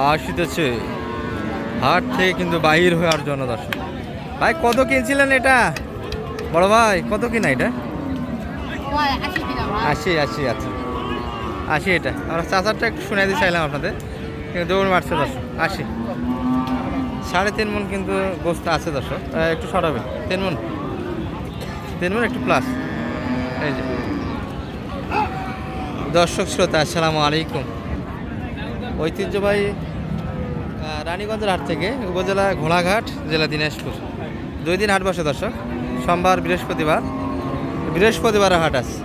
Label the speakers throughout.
Speaker 1: আসিতেছে হাট থেকে কিন্তু বাহির হওয়ার জন্য। দর্শক ভাই কত কিনছিলেন এটা? বড় ভাই কত কিনা এটা? 80 80। আচ্ছা 80 এটা আমরা চাচারটা একটু শুনে দিতে চাইলাম আপনাদের, কিন্তু দৌড় মারছে দর্শক। 80 3.5 মন কিন্তু গোস্ত আছে দর্শক, একটু সরাবে 3 মন, 3 মন একটু প্লাস। এই যে দর্শক শ্রোতা আসসালামু আলাইকুম। ঐতিহ্যবাহী রানীগঞ্জের হাট থেকে উপজেলা ঘোড়াঘাট, জেলা দিনাজপুর। 2 দিন হাট বসে দর্শক, সোমবার বৃহস্পতিবার হাট আছে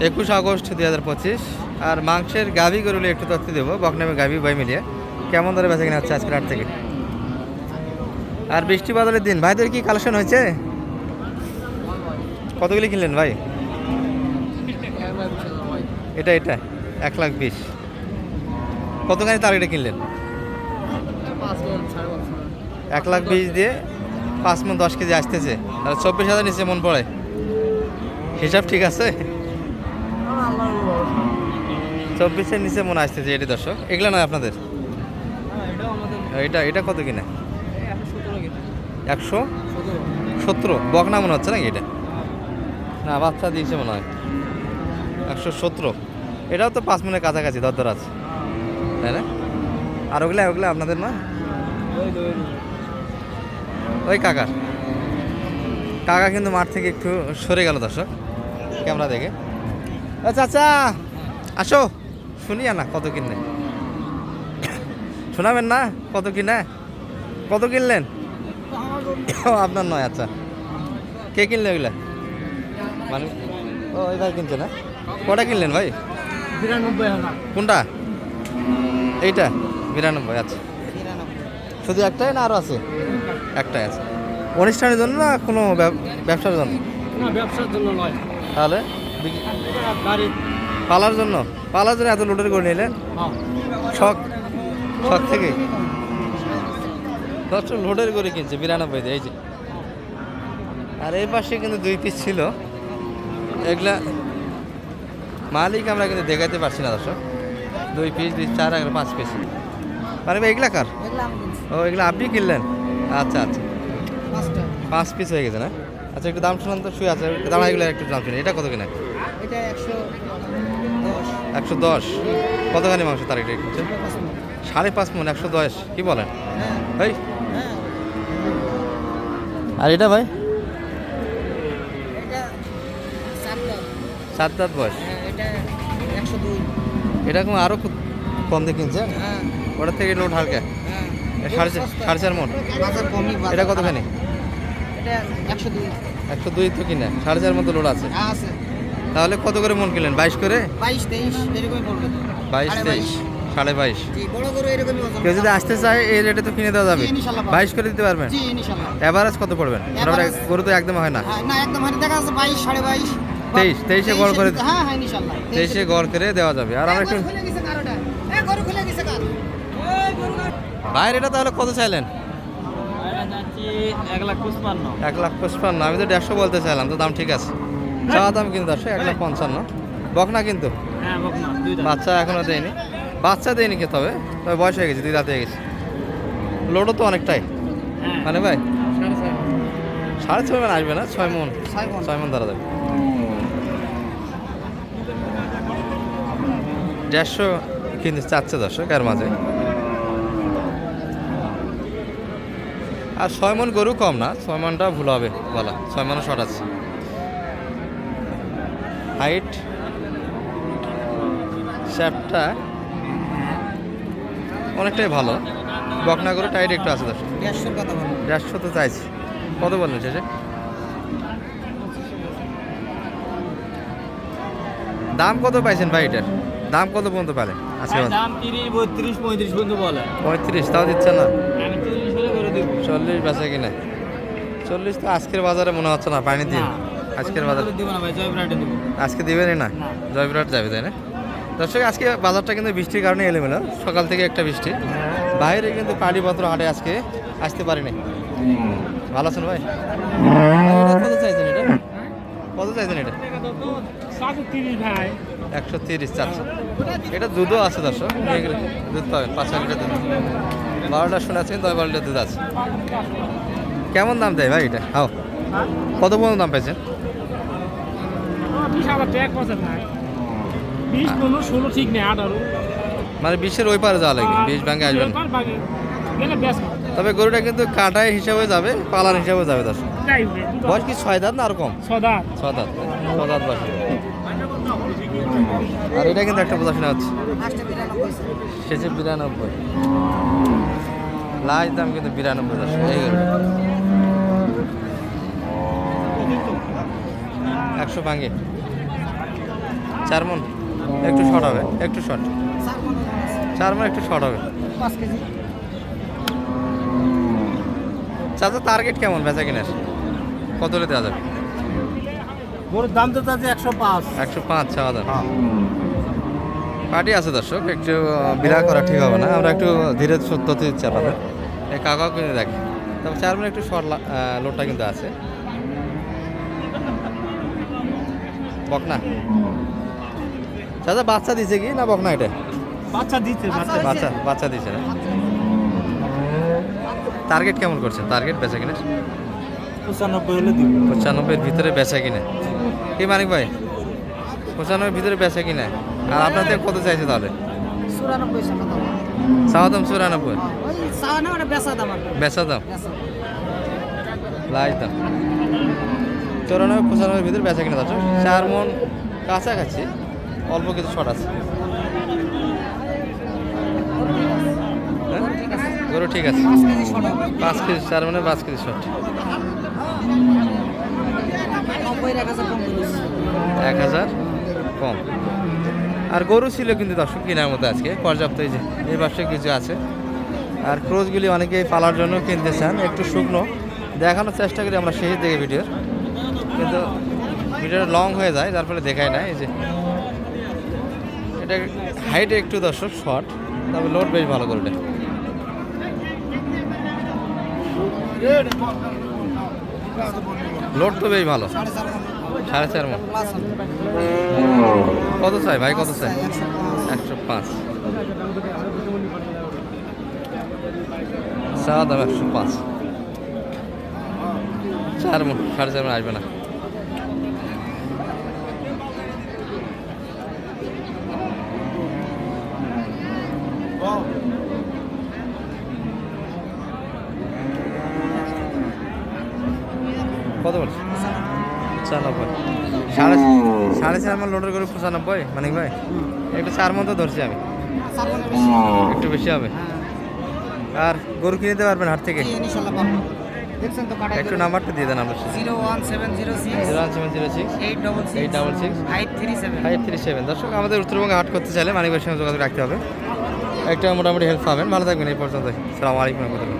Speaker 1: 21 আগস্ট 2025। আর মাংসের গাভী গরুলে একটু তথ্য দেবো, বকনামে গাভী ভাই মিলিয়ে কেমন ধরে বেচা কিনা হচ্ছে আজকের হাট থেকে। আর বৃষ্টি বাদলের দিন ভাইদের কি কালেকশন হয়েছে? কতগুলি কিনলেন ভাই? এটা 1,20,000। কতখানি টার্গেটে কিনলেন? 1,20,000 দিয়ে 5 মন 10 কেজি আসতেছে, তাহলে 24,000 নিচে মন পড়ে। হিসাব ঠিক আছে? 24-এর নিচে মন আসতেছে এটি দর্শক। এগুলো নয় আপনাদের? এটা কত কিনা? 117। বকনা মনে হচ্ছে নাকি এটা? না বাচ্চা দিয়েছে মনে হয়। 117। এটাও তো 5 মনের কাছাকাছি দরদর আছে, তাই না? আর ওগুলা আপনাদের না? ওই কাকা কিন্তু মাঠ থেকে একটু সরে গেল দর্শক ক্যামেরা দেখে। চাচা আসো, শুনিয়া না কত কিনলেন? শোনাবেন না কত কিনলেন? আপনার নয়। আচ্ছা কে কিনলে ওইগুলা? মানে ওই ভাই কিনছে না? কটা কিনলেন ভাই?
Speaker 2: 92,000।
Speaker 1: কোনটা? এইটা 92। আচ্ছা শুধু একটাই না আরও আছে? একটাই আছে। অনুষ্ঠানের জন্য না কোনো ব্যবসার জন্য?
Speaker 2: না ব্যবসার জন্য নয়।
Speaker 1: তাহলে পালার জন্য এত লোডের করে নিলেন? শখ থেকে 10 লোডের করে কিনছে 92 দিয়ে। এই যে আর এই পাশে কিন্তু 2 পিস ছিল, এগুলা মালিক আমরা কিন্তু দেখাইতে পারছি না দর্শক। 2 পিস 2 4 আর 5 পিস। মানে এগুলা কার? ও এগুলা আপনি কিনলেন? আচ্ছা 5 পিস হয়ে গেছে না? আচ্ছা একটু দাম শুনান তো। শুয়ে আছে দাঁড়া, এগুলো একটু দাম শুনি। এটা কত কিনা?
Speaker 2: এটা
Speaker 1: 110। কতখানি মাংস তার এটা কিনছে? 5.5 মন 110। কি বলেন ভাই? আর এটা ভাই?
Speaker 2: এটা
Speaker 1: 7 দাঁত বয়স।
Speaker 2: এটা 102।
Speaker 1: এটা আরো খুব কম দিয়ে কিনছে। ওটার থেকে লোড হালকা। 4.5 মন। এটা কতখানি?
Speaker 2: এটা 102।
Speaker 1: 102 তো কিনা 4.5 মতো লোড আছে। তাহলে কত করে মন কিনলেন? 22 করে?
Speaker 2: 22-23 এরকমই পড়বে।
Speaker 1: 22-23 22.5।
Speaker 2: জি বড় গরু এরকমই ওজন।
Speaker 1: কেউ যদি আসতে চায় এই রেটে তো কিনে দেওয়া যাবে?
Speaker 2: জি, ইনশাআল্লাহ
Speaker 1: 22 করে দিতে পারবেন?
Speaker 2: জি ইনশাআল্লাহ।
Speaker 1: এভারেজ কত পড়বেন? গরু তো একদম হয় না।
Speaker 2: হ্যাঁ না একদম হয় না, দেখা যাচ্ছে 22 22.5
Speaker 1: 23 গড় করে।
Speaker 2: হ্যাঁ ইনশাআল্লাহ
Speaker 1: 23 গড় করে দেওয়া যাবে। আর আমরা একটু
Speaker 2: খুলে গেছে কারোটা। গরু খুলে গেছে কার?
Speaker 1: বাইরে এটা তাহলে কত চাইলেন?
Speaker 2: এটা যাচ্ছে 1,55,000।
Speaker 1: 1,55,000। আমি তো 150 বলতে চাইলাম, তো দাম ঠিক আছে। চাওয়া দাম কিন্তু 1,55,000। বকনা কিন্তু
Speaker 2: হ্যাঁ বকনা দুইটা।
Speaker 1: বাচ্চা এখনো দেয়নি। কে তবে বয়স হয়ে গেছে, 2 রাত হয়ে গেছে। লোডও তো অনেকটাই। মানে ভাই 6.5 মন আসবে না? 6 মন 6 মন ধরা যাবে। 150 কিন্তু চাচ্ছে দর্শক এর মাঝে। আর 6 মন গরু কম না, 6 মনটা ভুল হবে বলা। 6 মনও শর্ট আছে। হাইট শ্যাপটা অনেকটাই ভালো। বকনা গরু টাইট একটু আছে দর্শক।
Speaker 2: 150 কথা বলো।
Speaker 1: 150 তো চাইছি। কত বললেন শেষে? দাম কত পাইছেন ভাই এটার? দাম কত পর্যন্ত পেলেন আজকে?
Speaker 2: দাম 30 32 35 পর্যন্ত বলে।
Speaker 1: 35 তাও দিচ্ছে না?
Speaker 2: আমি 40 হলে করে দেব।
Speaker 1: 40 বেচা কিনা? 40 তো আজকের বাজারে মনে হচ্ছে না। পানি দিন আজকের বাজারে
Speaker 2: দিব না ভাই, জয়পুরহাটে দেব।
Speaker 1: আজকে দিবেনই না? জয়পুরহাট যাবে তাই না দর্শক? আজকে বাজারটা কিন্তু বৃষ্টির কারণে এলোমেলো, সকাল থেকে একটা বৃষ্টি। বাইরে কিন্তু পাটিপত্র হাটে আজকে আসতে পারিনি। ভালো আছেন ভাই? এটা কত চাইছেন? এটা কত চাইছেন এটা?
Speaker 2: 730 ভাই।
Speaker 1: 130 চাচ্ছে। এটা দুধও আছে দর্শক, এগুলো দুধ পাবেন 5 লিটার দুধ। 12টা শোনাচ্ছেন 10 লিটার দুধ আছে। কেমন দাম দেয় ভাই এটা? হাও কত পর্যন্ত দাম পেয়েছেন?
Speaker 2: 20,000 টাকা পছন্দ নাই। 20 15 16 ঠিক নেই 18
Speaker 1: মানে 20-এর ওই পারে যাওয়া লাগবে, 20 ভাঙে আসবেন।
Speaker 2: বাকি গেলে বেশ
Speaker 1: তবে গরুটা কিন্তু কাটায় হিসাবে যাবে, পালার হিসাবে যাবে দর্শক।
Speaker 2: যাই
Speaker 1: বয়স কি 6 দাঁত না আর কম?
Speaker 2: সদা
Speaker 1: 6 দাঁত, 6 দাঁত বয়স। আর এটা কিন্তু একটা বোঝা শোনা হচ্ছে শেষে 92, লাস্ট দাম কিন্তু 92 দর্শক। এই গরুটা 100 ভাঙে, 4 মণ একটু শর্ট হবে, একটু শর্ট, 4 মণ একটু শর্ট হবে।
Speaker 2: 5 কেজি
Speaker 1: চাচা টার্গেট কেমন বেচা কিনার? কত হলে দেওয়া যাবে?
Speaker 2: গরুর দাম তো আছে 105
Speaker 1: 105 চাওয়া দাম। পার্টি আছে দর্শক, একটু বিড়া করা ঠিক হবে না, আমরা একটু ধীরে সত্যতে দিচ্ছি আপনাদের। এই কাকাও কিন্তু দেখে, তবে 4 মণ একটু শর্ট লোডটা কিন্তু আছে। বকনা চাচা বাচ্চা দিছে কি না বকনা? এটা
Speaker 2: বাচ্চা দিচ্ছে
Speaker 1: বাচ্চা দিছে না? টার্গেট কেমন করছেন? টার্গেট বেচা কিনা
Speaker 2: 95 হলে দিব।
Speaker 1: 95-এর ভিতরে বেচা কিনা কি মানিক ভাই? 95-এর ভিতরে বেচা কিনা। আর আপনাদের কত চাইছে তাহলে?
Speaker 3: 94 টাকা দাম।
Speaker 1: চাওয়া দাম 94,
Speaker 3: ওই চাওয়া না, ওটা বেচা দাম আর কি।
Speaker 1: বেচা দাম
Speaker 3: বেচা।
Speaker 1: লাইট দাম 94-95-এর ভিতরে বেচা কিনা দর্শক। 4 মণ কাছাকাছি, অল্প কিছু শর্ট আছে। হ্যাঁ? গরু ঠিক আছে,
Speaker 3: 5 কেজি শর্ট হবে।
Speaker 1: 5 কেজি 4 মণে 5 কেজি শর্ট।
Speaker 3: 90 টাকা কম করেছে।
Speaker 1: 1000 কম। আর গরু ছিল কিন্তু দর্শক কেনার মতো আজকে পর্যাপ্ত। এই যে এই পাশে কিছু আছে। আর ক্রোজগুলি অনেকেই পালার জন্য কিনতে চান, একটু শুকনো দেখানোর চেষ্টা করি আমরা শেষের দিকে ভিডিওর, কিন্তু ভিডিওটা লং হয়ে যায় যার ফলে দেখায় না। এই যে এটা হাইটে একটু দর্শক শর্ট, তবে লোড বেশ ভালো করে এটা। লোড তো বেশ ভালো, 4.5 মণ।
Speaker 3: প্লাস হবে।
Speaker 1: কত চাই ভাই, কত চাই? 105 চাওয়া দাম 105। 4 মণ 4.5 মণ আসবে না। কত বলছি? 95, 4.5 মণ লোডের করে 95 মানিক ভাই। একটু 4 মণ তো ধরছি আমি,
Speaker 3: 4 মণ বেশি।
Speaker 1: একটু বেশি হবে। আর গরু কিনে দিতে পারবেন হাট থেকে?
Speaker 3: জি, ইনশাআল্লাহ পাবো। দেখছেন তো কাটাই
Speaker 1: একটু নাম্বারটা দিয়ে দেন আমরা।
Speaker 3: 01706
Speaker 1: 01706
Speaker 3: 866
Speaker 1: 866
Speaker 3: 537।
Speaker 1: 537। দর্শক আমাদের উত্তরবঙ্গে হাট করতে চাইলে মানিক ভাইয়ের সঙ্গে যোগাযোগ রাখতে হবে, একটা মোটামুটি হেল্প পাবেন। ভালো থাকবেন এই পর্যন্ত। আসসালামু আলাইকুম রহমতুল্লাহ।